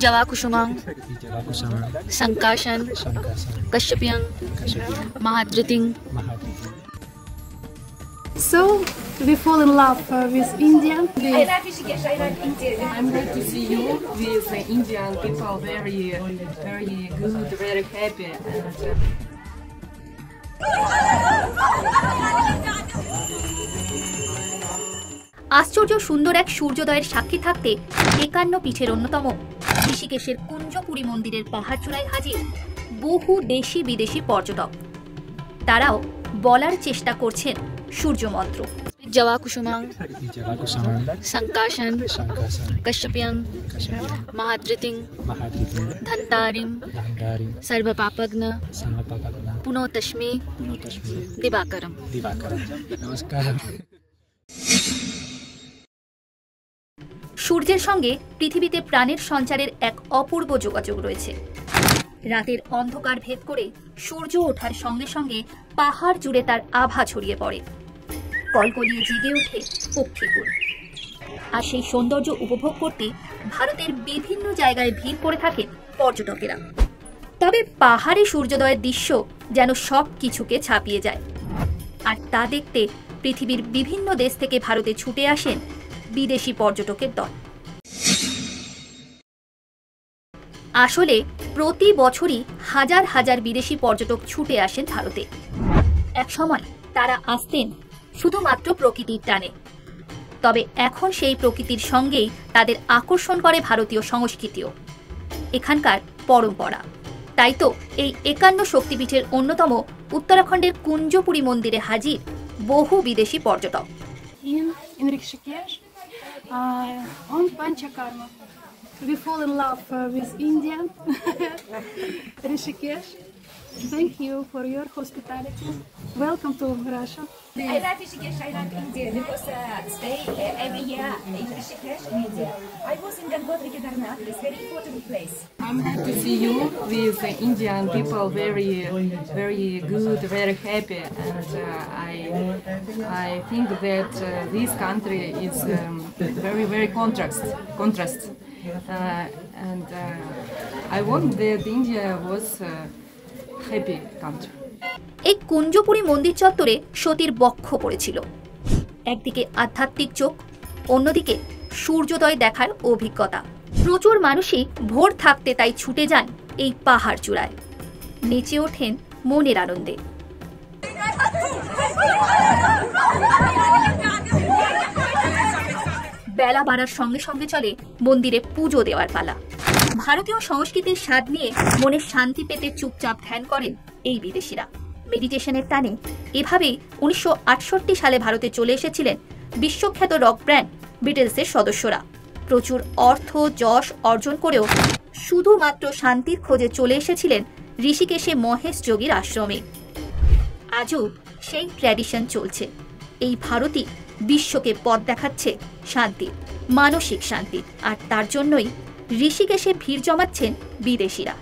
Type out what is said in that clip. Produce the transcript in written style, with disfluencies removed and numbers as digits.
जवाकुसुमां संकाशन कश्यपियं महाधृतिं. So we fall in love with India. I like Rishikesh. I like India. I'm glad to see you with Indian people. Very good, very happy. আশ্চর্য সুন্দর এক সূর্যোদয়ের সাক্ষী থাকতে 51 পীঠের অন্যতম ঋষিকেশের কুঞ্জপুরী মন্দিরের পাহাড়চূড়ায় হাজির বহু দেশি বিদেশি পর্যটক। তারাও বলার চেষ্টা করছেন সূর্য মন্ত্র। जवाकुसुमां संकाशन कश्यपियं महाधृतिं धन्तारिं सर्वपापघ्न पुनोतस्मै दिवाकरम. नमस्कार. সূর্যের সঙ্গে পৃথিবীতে প্রাণের সঞ্চারের এক অপূর্ব যোগাযোগ রয়েছে। রাতের অন্ধকার ভেদ করে সূর্য ওঠার সঙ্গে সঙ্গে পাহাড় জুড়ে তার আভা ছড়িয়ে পড়ে, কলকলিয়ে জেগে ওঠে পক্ষীকুল। আর সেই সৌন্দর্য উপভোগ করতে ভারতের বিভিন্ন জায়গায় ভিড় করে থাকেন পর্যটকেরা। তবে পাহাড়ে সূর্যোদয়ের দৃশ্য যেন সব কিছুকে ছাপিয়ে যায়, আর তা দেখতে পৃথিবীর বিভিন্ন দেশ থেকে ভারতে ছুটে আসেন বিদেশি পর্যটকের দল। আসলে প্রতি বছরই হাজার হাজার বিদেশি পর্যটক ছুটে আসেন ভারতে। এক সময় তারা আসতেন শুধুমাত্র প্রকৃতির টানে, তবে এখন সেই প্রকৃতির সঙ্গেই তাদের আকর্ষণ করে ভারতীয় সংস্কৃতিও, এখানকার পরম্পরা। তাই তো এই 51 শক্তিপীঠের অন্যতম উত্তরাখণ্ডের কুঞ্জপুরী মন্দিরে হাজির বহু বিদেশি পর্যটক। In Rishikesh, on Panchakarma, we fall in love with India. Rishikesh, thank you for your hospitality. Welcome to Russia. I like Rishikesh. I like India because stay every year in Rishikesh, India. I was in Gangotri Kedarnath. It's a very important place. I'm glad to see you with Indian people. Very good, very happy, and I think that this country is very contrast. And I want that India was a happy country. এই কুঞ্জপুরী মন্দির চত্বরে সতীর বক্ষ পড়েছিল। একদিকে আধ্যাত্মিক চোখ, অন্যদিকে সূর্যোদয় দেখার অভিজ্ঞতা। প্রচুর মানুষই ভোর থাকতে তাই ছুটে যান এই পাহাড় চূড়ায়, নেচে ওঠেন মনের আনন্দে। বেলা বাড়ার সঙ্গে সঙ্গে চলে মন্দিরে পুজো দেওয়ার পালা। ভারতীয় সংস্কৃতির স্বাদ নিয়ে মনের শান্তি পেতে চুপচাপ ধ্যান করেন এই বিদেশিরা। মেডিটেশনের টানে এভাবেই 1968 সালে ভারতে চলে এসেছিলেন বিশ্বখ্যাত রক ব্যান্ড বিটলসের সদস্যরা। প্রচুর অর্থ যশ অর্জন করেও শুধুমাত্র শান্তির খোঁজে চলে এসেছিলেন ঋষিকেশে মহেশ যোগীর আশ্রমে। আজও সেই ট্র্যাডিশন চলছে। এই ভারতই বিশ্বকে পথ দেখাচ্ছে শান্তির, মানসিক শান্তির, আর তার জন্যই ঋষিকেশে ভিড় জমাচ্ছেন বিদেশিরা।